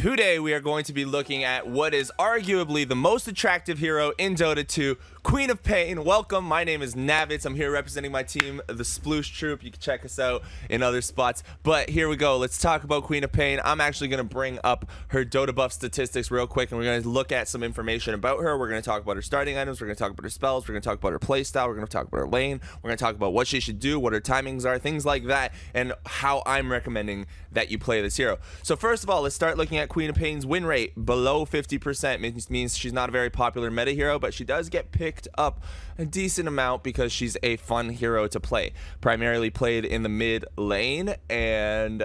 Today we are going to be looking at what is arguably the most attractive hero in Dota 2, Queen of Pain. Welcome, my name is Navitz. I'm here representing my team, the Sploosh Troop. You can check us out in other spots. But here we go. Let's talk about Queen of Pain. I'm actually going to bring up her Dota buff statistics real quick, and we're going to look at some information about her. We're going to talk about her starting items. We're going to talk about her spells. We're going to talk about her playstyle. We're going to talk about her lane. We're going to talk about what she should do, what her timings are, things like that, and how I'm recommending that you play this hero. So first of all, let's start looking at Queen of Pain's win rate. Below 50% means she's not a very popular meta hero, but she does get picked up a decent amount because she's a fun hero to play. Primarily played in the mid lane, and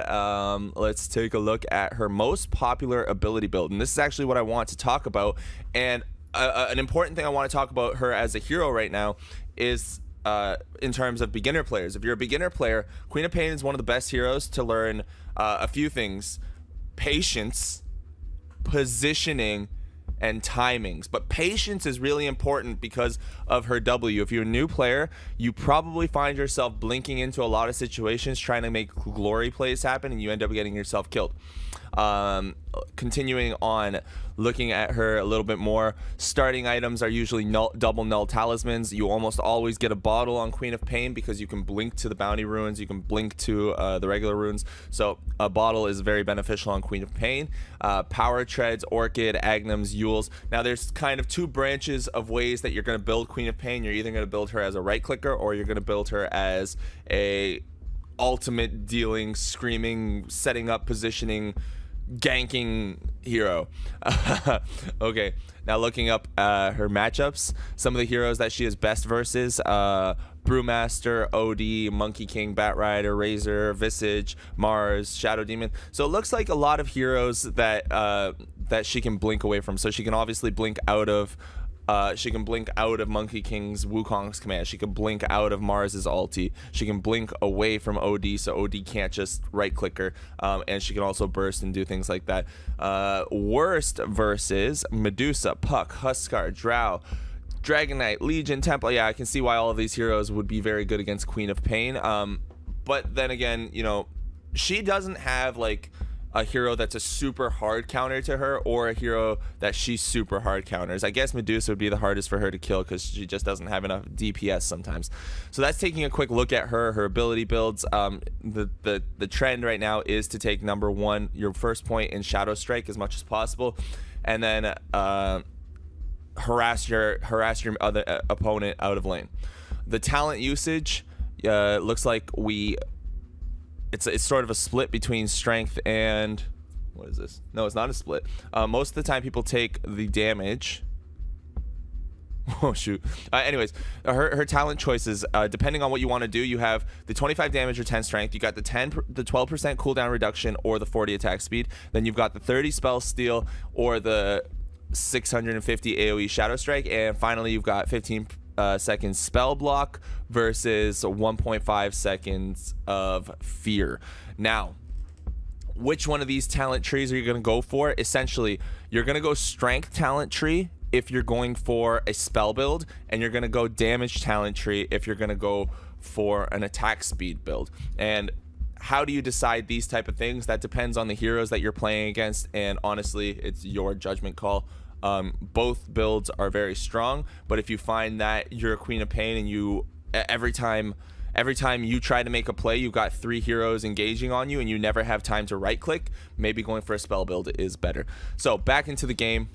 let's take a look at her most popular ability build. And this is actually what I want to talk about. And an important thing I want to talk about her as a hero right now is in terms of beginner players. If you're a beginner player, Queen of Pain is one of the best heroes to learn a few things: patience, positioning, and timings. But patience is really important because of her W. If you're a new player, you probably find yourself blinking into a lot of situations trying to make glory plays happen, and you end up getting yourself killed. Continuing on, looking at her a little bit more, starting items are usually double null talismans. You almost always get a bottle on Queen of Pain because you can blink to the bounty runes, you can blink to the regular runes, so a bottle is very beneficial on Queen of Pain. Power treads, Orchid, Aghanims, Yules. Now there's kind of two branches of ways that you're going to build Queen of Pain. You're either going to build her as a right clicker, or you're going to build her as a ultimate dealing, screaming, setting up, positioning, ganking hero. Okay, now looking up her matchups, some of the heroes that she is best versus: Brewmaster, OD, Monkey King, Batrider, Razor, Visage, Mars, Shadow Demon. So it looks like a lot of heroes that that she can blink away from. So she can obviously blink out of Monkey King's Wukong's command. She can blink out of Mars's ulti. She can blink away from OD, so OD can't just right click her. And she can also burst and do things like that. Worst versus Medusa, Puck, Huskar, Drow, Dragon Knight, Legion, Temple. Yeah, I can see why all of these heroes would be very good against Queen of Pain. But then again, you know, she doesn't have like a hero that's a super hard counter to her, or a hero that she super hard counters. I guess Medusa would be the hardest for her to kill because she just doesn't have enough DPS sometimes. So that's taking a quick look at her ability builds. The trend right now is to take number one, your first point in Shadow Strike as much as possible, and then harass your other opponent out of lane. The talent usage looks like it's sort of a split between strength and, what is this? No, it's not a split. Most of the time people take the damage. Oh shoot. Anyways, her talent choices, depending on what you want to do, you have the 25 damage or 10 strength, you got the 12% cooldown reduction or the 40 attack speed, then you've got the 30 spell steal or the 650 AoE Shadow Strike, and finally you've got 15 seconds spell block versus 1.5 seconds of fear. Now, which one of these talent trees are you going to go for? Essentially, you're going to go strength talent tree if you're going for a spell build, and you're going to go damage talent tree if you're going to go for an attack speed build. And how do you decide these type of things? That depends on the heroes that you're playing against, and honestly, it's your judgment call. Both builds are very strong, but if you find that you're a Queen of Pain and you every time you try to make a play, you've got 3 heroes engaging on you and you never have time to right click, maybe going for a spell build is better. So back into the game.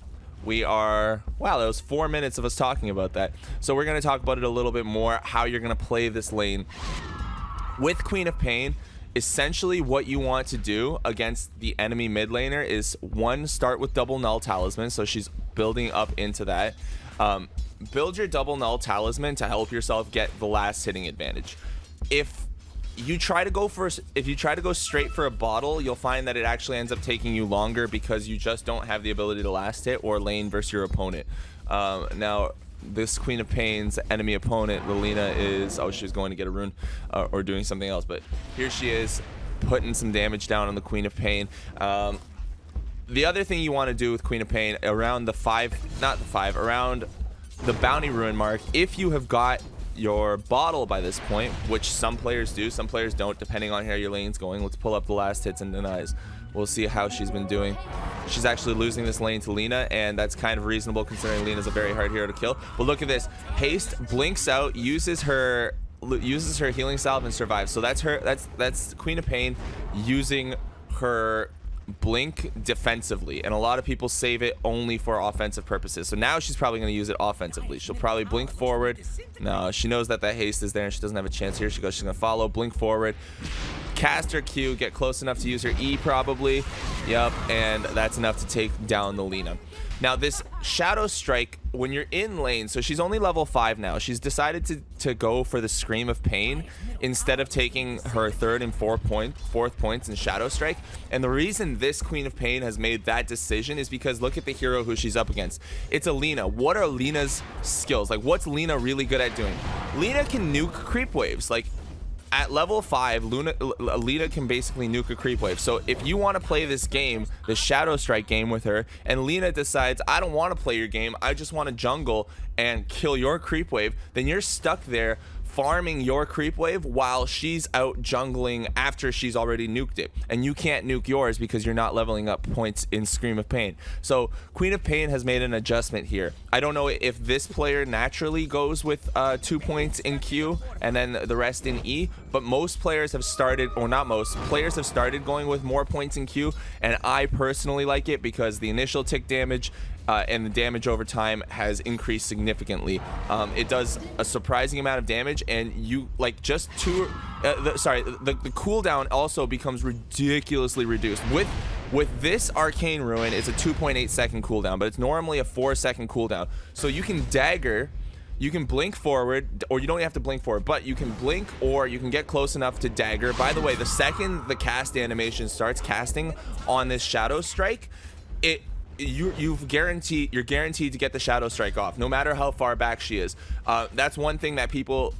We are, wow, that was 4 minutes of us talking about that. So we're going to talk about it a little bit more, how you're going to play this lane with Queen of Pain. Essentially what you want to do against the enemy mid laner is, one, start with double null talisman, so she's building up into that. Build your double null talisman to help yourself get the last hitting advantage. If you try to go straight for a bottle, you'll find that it actually ends up taking you longer because you just don't have the ability to last hit or lane versus your opponent. Now this Queen of Pain's enemy opponent, Lilina, is, oh, she's going to get a rune or doing something else, but here she is putting some damage down on the Queen of Pain. The other thing you want to do with Queen of Pain, around the around the bounty rune mark, if you have got your bottle by this point, which some players do, some players don't, depending on how your lane's going. Let's pull up the last hits and denies. We'll see how she's been doing. She's actually losing this lane to Lina, and that's kind of reasonable considering Lina's a very hard hero to kill. But look at this. Haste blinks out, uses her healing salve and survives. So that's Queen of Pain using her blink defensively, and a lot of people save it only for offensive purposes. So now she's probably going to use it offensively. She'll probably blink forward. No, she knows that haste is there and she doesn't have a chance here. She's going to follow, blink forward, cast her Q, get close enough to use her E probably. Yep, and that's enough to take down the Lina. Now this Shadow Strike, when you're in lane, so she's only level 5 now. She's decided to go for the Scream of Pain instead of taking her 3rd and 4th points in Shadow Strike. And the reason this Queen of Pain has made that decision is because look at the hero who she's up against. It's a Lina. What are Lina's skills? Like, what's Lina really good at doing? Lina can nuke creep waves. Like, at level 5, Lina can basically nuke a creep wave. So if you want to play this game, the Shadow Strike game with her, and Lina decides, I don't want to play your game, I just want to jungle and kill your creep wave, then you're stuck there farming your creep wave while she's out jungling after she's already nuked it, and you can't nuke yours because you're not leveling up points in Scream of Pain. So Queen of Pain has made an adjustment here. I don't know if this player naturally goes with 2 points in Q and then the rest in E, but most players have started, or not most, players have started going with more points in Q, and I personally like it because the initial tick damage and the damage over time has increased significantly. It does a surprising amount of damage, and you like just the cooldown also becomes ridiculously reduced. With this Arcane Ruin, it's a 2.8 second cooldown, but it's normally a 4-second cooldown. So you can dagger, you can blink forward, or you don't have to blink forward, but you can blink or you can get close enough to dagger. By the way, the second the cast animation starts casting on this Shadow Strike, you're guaranteed to get the Shadow Strike off, no matter how far back she is. That's one thing that people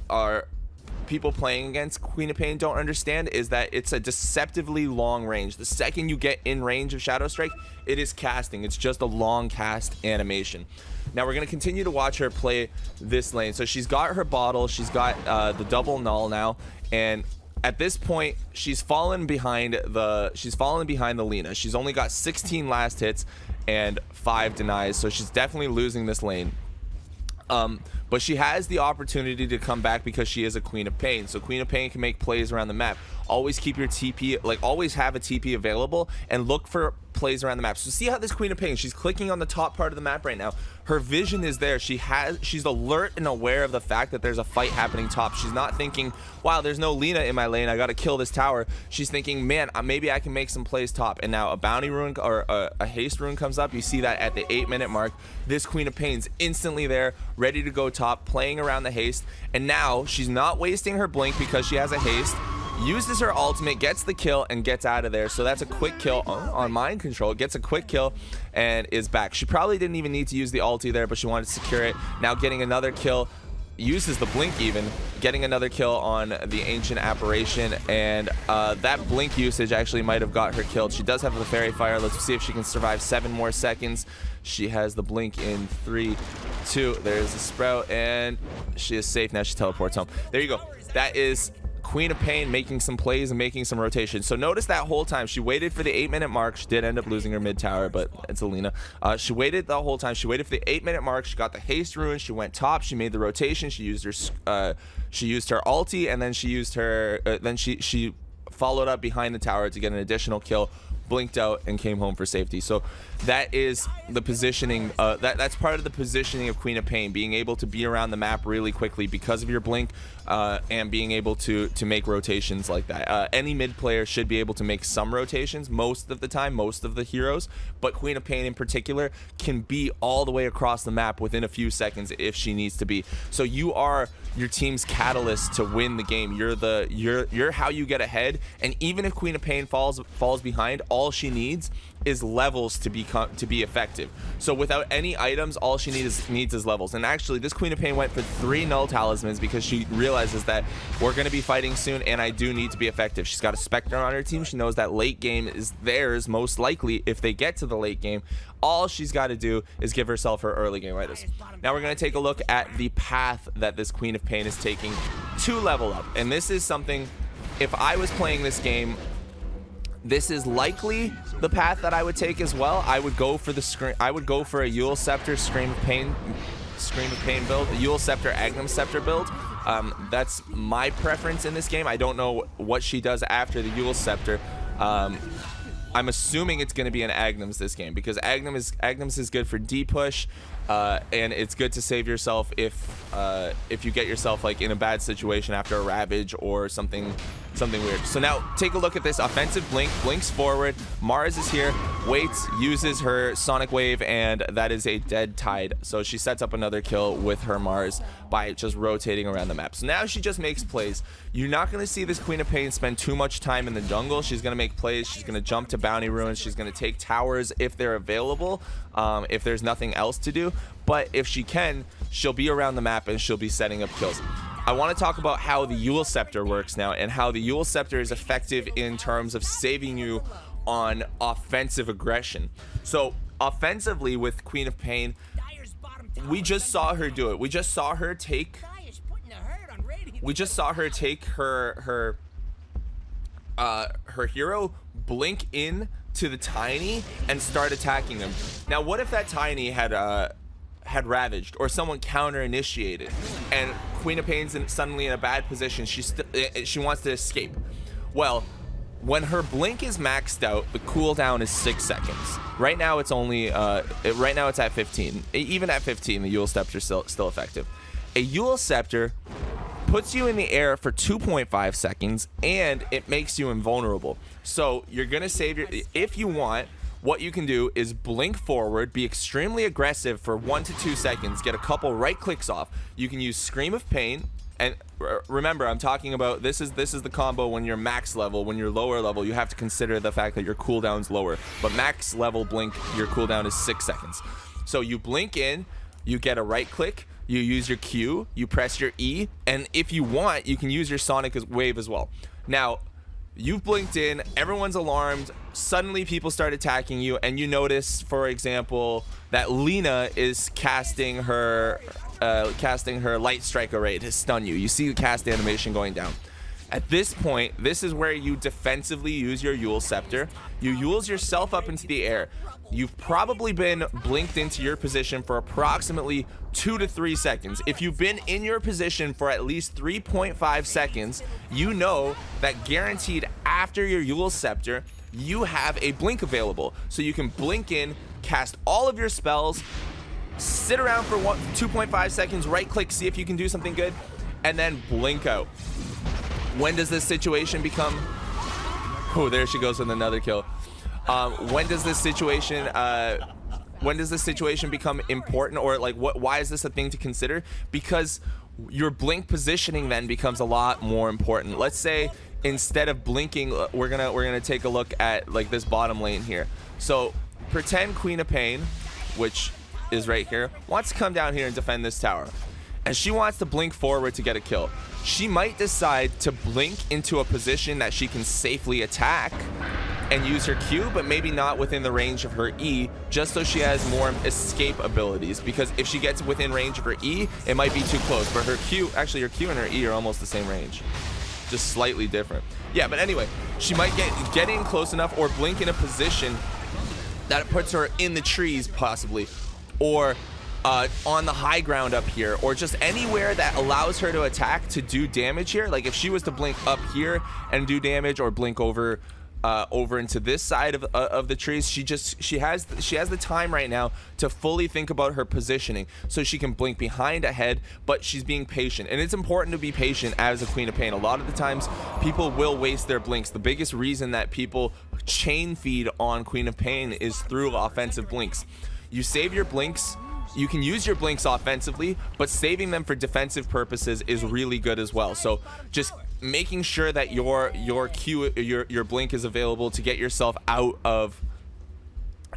playing against Queen of Pain don't understand, is that it's a deceptively long range. The second you get in range of Shadow Strike, it is casting. It's just a long cast animation. Now we're going to continue to watch her play this lane. So she's got her bottle, she's got the double null now, and at this point she's fallen behind the Lina. She's only got 16 last hits and 5 denies, so she's definitely losing this lane. But she has the opportunity to come back because she is a Queen of Pain. So Queen of Pain can make plays around the map. Always keep your TP, like always have a TP available and look for plays around the map. So see how this Queen of Pain, she's clicking on the top part of the map right now. Her vision is there. She's alert and aware of the fact that there's a fight happening top. She's not thinking, wow, there's no Lina in my lane, I gotta kill this tower. She's thinking, man, maybe I can make some plays top. And now a bounty rune or a haste rune comes up. You see that at the 8-minute mark. This Queen of Pain's instantly there, ready to go top, playing around the haste. And now she's not wasting her blink because she has a haste. Uses her ultimate, gets the kill, and gets out of there. So that's a quick kill on mind control. Gets a quick kill and is back. She probably didn't even need to use the ulti there, but she wanted to secure it. Now getting another kill, uses the blink even, getting another kill on the Ancient Apparition, and that blink usage actually might have got her killed. She does have the Fairy Fire. Let's see if she can survive 7 more seconds. She has the blink in 3, 2. There's the Sprout, and she is safe. Now she teleports home. There you go. That is Queen of Pain making some plays and making some rotations. So notice that whole time she waited for the 8-minute mark. She did end up losing her mid tower, but it's Alina. She waited the whole time. She waited for the 8-minute mark. She got the haste rune. She went top. She made the rotation. She used her ulti, and then she used her. Then she followed up behind the tower to get an additional kill. Blinked out and came home for safety. So that is the positioning. That's part of the positioning of Queen of Pain, being able to be around the map really quickly because of your blink, and being able to make rotations like that. Any mid player should be able to make some rotations most of the time, most of the heroes, but Queen of Pain in particular can be all the way across the map within a few seconds if she needs to be. So you are your team's catalyst to win the game. You're how you get ahead, and even if Queen of Pain falls behind, all she needs is levels to be effective. So without any items, all she needs is levels. And actually, this Queen of Pain went for 3 null talismans because she realizes that we're going to be fighting soon, and I do need to be effective. She's got a Scepter on her team. She knows that late game is theirs most likely if they get to the late game. All she's got to do is give herself her early game items. Now we're going to take a look at the path that this Queen of Pain is taking to level up. And this is something, if I was playing this game, this is likely the path that I would take as well. I would go for a Eul Scepter Scream of Pain build, a Eul Scepter Aghanim Scepter build. That's my preference in this game. I don't know what she does after the Eul Scepter. I'm assuming it's going to be an Aghanim's this game, because Aghanim's is good for D-push, and it's good to save yourself if you get yourself like in a bad situation after a Ravage or something weird. So now take a look at this offensive blink. Blinks forward. Mars is here, waits, uses her Sonic Wave, and that is a dead tide. So she sets up another kill with her Mars by just rotating around the map. So now she just makes plays. You're not going to see this Queen of Pain spend too much time in the jungle. She's going to make plays. She's going to jump to Bounty Ruins. She's going to take towers if they're available, if there's nothing else to do. But if she can, she'll be around the map and she'll be setting up kills. I want to talk about how the Eul Scepter works now, and how the Eul Scepter is effective in terms of saving you on offensive aggression. So offensively with Queen of Pain, we just saw her do it. We just saw her take her hero, blink in to the Tiny and start attacking him. Now what if that Tiny had ravaged, or someone counter initiated, and Queen of Pain's suddenly in a bad position? She wants to escape. Well, when her blink is maxed out, the cooldown is 6 seconds. Right now it's only right now it's at 15. Even at 15, the Eul Scepter is still effective. A Eul Scepter puts you in the air for 2.5 seconds, and it makes you invulnerable. So you're gonna save if you want. What you can do is blink forward, be extremely aggressive for 1 to 2 seconds, get a couple right clicks off. You can use Scream of Pain, and remember, I'm talking about this is the combo when you're max level. When you're lower level, you have to consider the fact that your cooldown's lower. But max level blink, your cooldown is 6 seconds. So you blink in, you get a right click, you use your Q, you press your E, and if you want, you can use your Sonic Wave as well. Now, you've blinked in, everyone's alarmed, suddenly people start attacking you, and you notice, for example, that Lina is casting her Light Strike Array to stun you. You see the cast animation going down. At this point, this is where you defensively use your Eul Scepter. You Euls yourself up into the air. You've probably been blinked into your position for approximately 2 to 3 seconds. If you've been in your position for at least 3.5 seconds, you know that guaranteed after your Eul Scepter, you have a blink available. So you can blink in, cast all of your spells, sit around for 2.5 seconds, right click, see if you can do something good, and then blink out. When does this situation become... Oh, there she goes with another kill. When does this situation become important, or like why is this a thing to consider? Because your blink positioning then becomes a lot more important. Let's say instead of blinking, we're gonna take a look at like this bottom lane here. So pretend Queen of Pain, which is right here, wants to come down here and defend this tower, and she wants to blink forward to get a kill. She might decide to blink into a position that she can safely attack and use her Q, but maybe not within the range of her E, just so she has more escape abilities. Because if she gets within range of her E, it might be too close. But her Q, actually her Q and her E are almost the same range, just slightly different. Yeah, but anyway, she might get in close enough, or blink in a position that it puts her in the trees possibly, or on the high ground up here, or just anywhere that allows her to attack to do damage here. Like if she was to blink up here and do damage, or blink over into this side of the trees, she has the time right now to fully think about her positioning, so she can blink behind, ahead, but she's being patient. And it's important to be patient as a Queen of Pain. A lot of the times people will waste their blinks. The biggest reason that people chain feed on Queen of Pain is through offensive blinks. You save your blinks. You can use your blinks offensively, but saving them for defensive purposes is really good as well. So just making sure that your Q, your blink is available to get yourself out of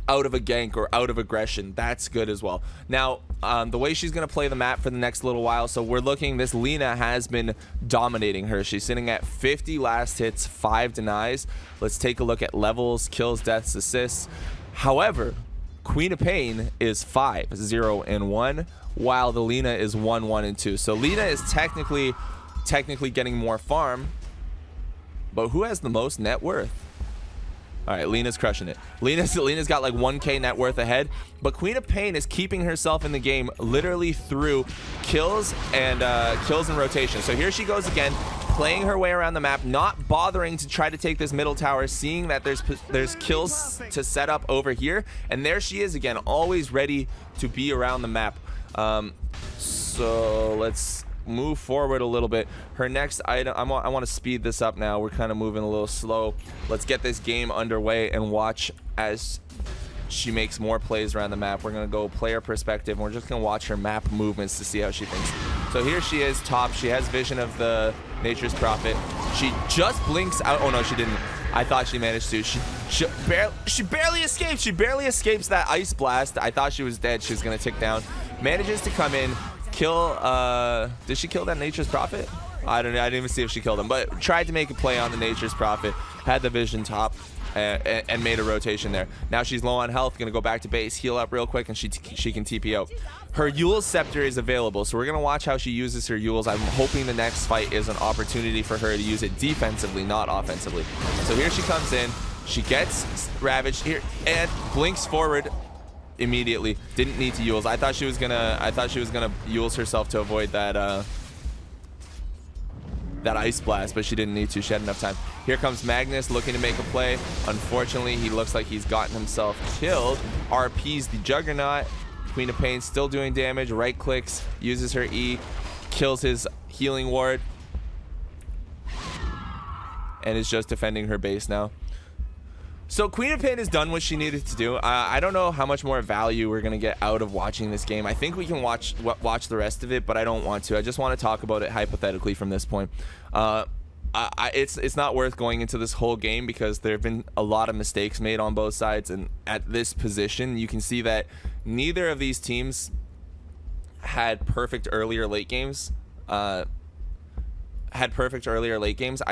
a gank or out of aggression. That's good as well. Now, the way she's going to play the map for the next little while, so we're looking, this Lina has been dominating her. She's sitting at 50 last hits, 5 denies. Let's take a look at levels, kills, deaths, assists. However, Queen of Pain is 5, 0, and 1, while the Lina is 1, 1, and 2. So Lina is technically getting more farm, but who has the most net worth? All right, Lena's crushing it. Lena's got like 1k net worth ahead, but Queen of Pain is keeping herself in the game literally through kills and rotation. So here she goes again, playing her way around the map, not bothering to try to take this middle tower, seeing that there's kills to set up over here, and there she is again, always ready to be around the map. So let's move forward a little bit. Her next item, I want to speed this up now. We're kind of moving a little slow. Let's get this game underway and watch as she makes more plays around the map. We're going to go player perspective, and we're just going to watch her map movements to see how she thinks. So here she is top. She has vision of the Nature's Prophet. She just blinks out. Oh no, she didn't. I thought she managed to. She barely escaped. She barely escapes that ice blast. I thought she was dead. She was going to tick down. Manages to come in, kill. Did she kill that Nature's Prophet? I don't know. I didn't even see if she killed him, but tried to make a play on the Nature's Prophet. Had the vision top and made a rotation there. Now she's low on health. Gonna go back to base, heal up real quick, and she can TP out. Her Yule's Scepter is available, so we're gonna watch how she uses her Yule's. I'm hoping the next fight is an opportunity for her to use it defensively, not offensively. So here she comes in. She gets ravaged here and blinks forward immediately. Didn't need to Yule's. I thought she was gonna Yule's herself to avoid that that ice blast, but she didn't need to. She had enough time. Here comes Magnus looking to make a play. Unfortunately, he looks like he's gotten himself killed. RP's the Juggernaut. Queen of Pain still doing damage. Right clicks, uses her E, kills his healing ward, and is just defending her base now. So Queen of Pain has done what she needed to do. I don't know how much more value we're gonna get out of watching this game. I think we can watch the rest of it, but I don't want to. I just want to talk about it hypothetically from this point. It's not worth going into this whole game because there have been a lot of mistakes made on both sides, and at this position, you can see that neither of these teams had perfect earlier late games. I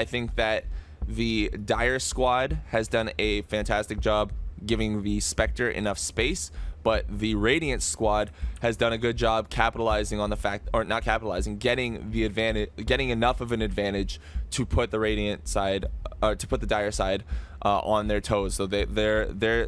think that the Dire squad has done a fantastic job giving the Scepter enough space, but the Radiant squad has done a good job capitalizing on the fact, or not capitalizing, getting the advantage, getting enough of an advantage to put the Radiant side, to put the Dire side on their toes. So they're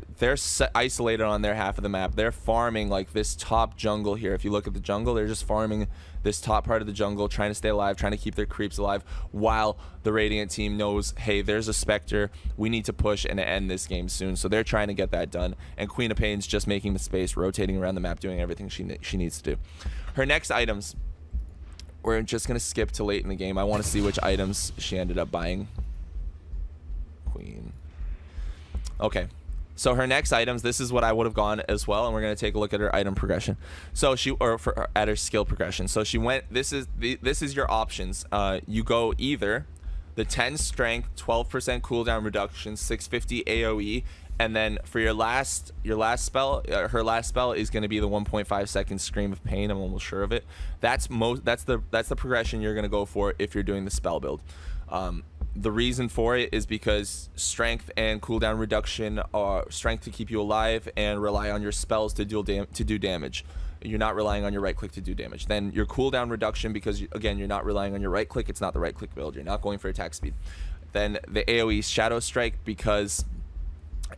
isolated on their half of the map. They're farming like this top jungle here. If you look at the jungle, they're just farming this top part of the jungle, trying to stay alive, trying to keep their creeps alive, while the Radiant team knows, hey, there's a Scepter, we need to push and end this game soon. So they're trying to get that done, and Queen of Pain's just making the space, rotating around the map, doing everything she needs to do. Her next items, we're just gonna skip to late in the game. I want to see which items she ended up buying. Queen. Okay. So her next items, this is what I would have gone as well, and we're going to take a look at her item progression. So at her skill progression. So she went, this is your options. You go either the 10 strength, 12% cooldown reduction, 650 AoE, and then for your last spell, her last spell is going to be the 1.5 second Scream of Pain. I'm almost sure of it. That's the progression you're going to go for if you're doing the spell build. The reason for it is because strength and cooldown reduction are strength to keep you alive and rely on your spells to do damage. You're not relying on your right click to do damage. Then your cooldown reduction, because again, you're not relying on your right click. It's not the right click build. You're not going for attack speed. Then the AoE Shadow Strike, because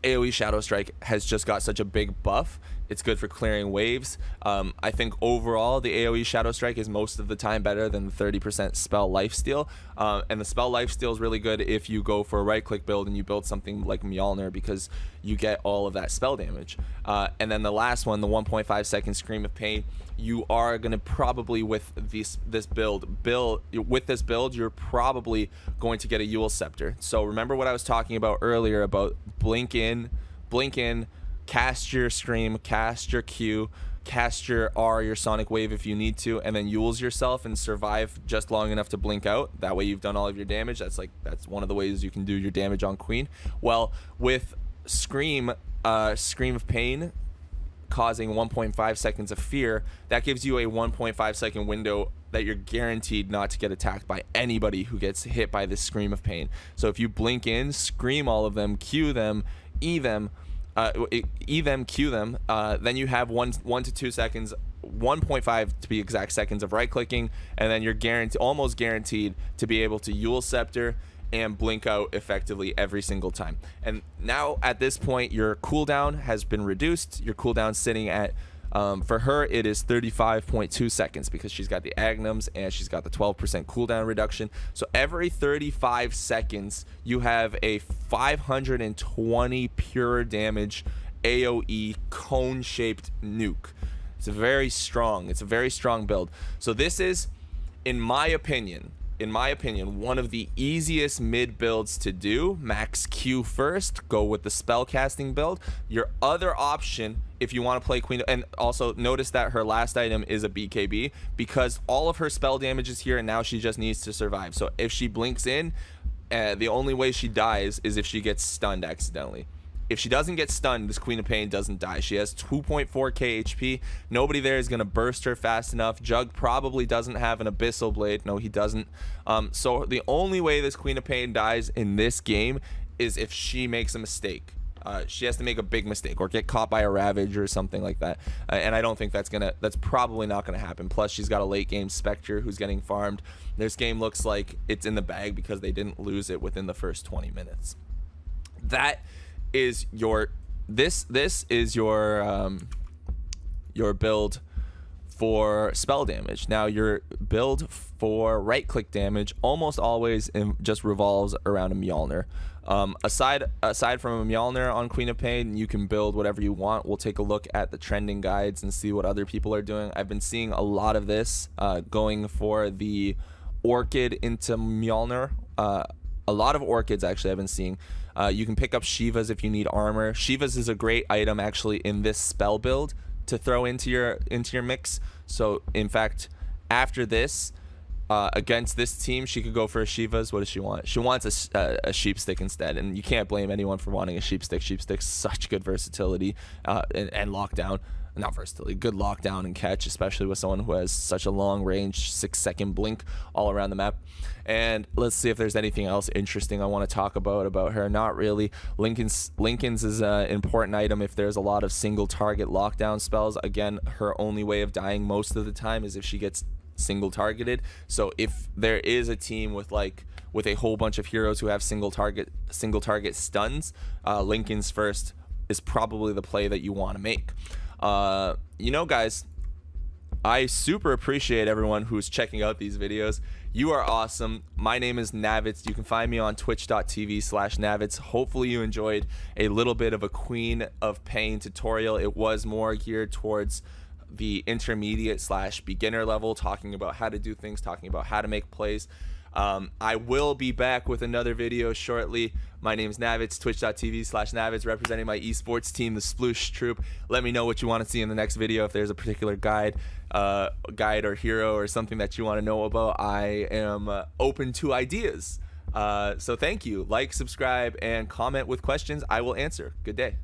AoE Shadow Strike has just got such a big buff. It's good for clearing waves. I think overall the AoE Shadow Strike is most of the time better than the 30% spell lifesteal. And the spell lifesteal is really good if you go for a right click build and you build something like Mjollnir, because you get all of that spell damage. And then the last one, the 1.5 second Scream of Pain, you are going to probably with this build, you're probably going to get a Yule's Scepter. So remember what I was talking about earlier about blink in, cast your Scream, cast your Q, cast your R, your Sonic Wave if you need to, and then Yules yourself and survive just long enough to blink out. That way you've done all of your damage. That's one of the ways you can do your damage on Queen. Well, with Scream of Pain causing 1.5 seconds of fear, that gives you a 1.5 second window that you're guaranteed not to get attacked by anybody who gets hit by this Scream of Pain. So if you blink in, scream all of them, Q them, E them, Q them, then you have 1 to 2 seconds, 1.5 to be exact seconds of right clicking, and then you're almost guaranteed to be able to Yule Scepter and blink out effectively every single time. And now at this point, your cooldown has been reduced. Your cooldown sitting at, for her, it is 35.2 seconds because she's got the Aghanims and she's got the 12% cooldown reduction. So every 35 seconds, you have a 520 pure damage AoE cone-shaped nuke. It's a very strong build. So this is, in my opinion, one of the easiest mid builds to do. Max Q first, go with the spellcasting build. Your other option, if you want to play Queen, and also notice that her last item is a BKB because all of her spell damage is here and now she just needs to survive. So if she blinks in, the only way she dies is if she gets stunned accidentally. If she doesn't get stunned, this Queen of Pain doesn't die. She has 2.4k HP. Nobody there is going to burst her fast enough. Jug probably doesn't have an Abyssal Blade. No, he doesn't. So the only way this Queen of Pain dies in this game is if she makes a mistake. She has to make a big mistake or get caught by a Ravage or something like that. And I don't think that's probably not going to happen. Plus, she's got a late game Spectre who's getting farmed. This game looks like it's in the bag because they didn't lose it within the first 20 minutes. That is your this is your build for spell damage. Now your build for right click damage almost always just revolves around a Mjollnir. Aside from a Mjollnir on Queen of Pain, you can build whatever you want. We'll take a look at the trending guides and see what other people are doing. I've been seeing a lot of this going for the Orchid into Mjollnir. A lot of Orchids actually I've been seeing. You can pick up Shivas if you need armor. Shivas is a great item actually in this spell build to throw into your mix. So in fact, after this, against this team, she could go for a Shivas. What does she want? She wants a sheep stick instead, and you can't blame anyone for wanting a sheep stick. Sheep stick's such good versatility and lockdown. Not versatility, good lockdown and catch, especially with someone who has such a long range 6-second blink all around the map. And let's see if there's anything else interesting I want to talk about her. Not really. Lincoln's is an important item if there's a lot of single target lockdown spells. Again, her only way of dying most of the time is if she gets single targeted. So if there is a team with a whole bunch of heroes who have single target stuns, Lincoln's first is probably the play that you want to make. Guys, I super appreciate everyone who's checking out these videos. You are awesome. My name is Navitz. You can find me on twitch.tv/Navitz. Hopefully you enjoyed a little bit of a Queen of Pain tutorial. It was more geared towards the intermediate/beginner level, talking about how to do things, talking about how to make plays. I will be back with another video shortly. My name is Navitz, twitch.tv/Navitz, representing my esports team, the Sploosh Troop. Let me know what you want to see in the next video. If there's a particular guide or hero or something that you want to know about, I am open to ideas. So thank you. Like, subscribe, and comment with questions. I will answer. Good day.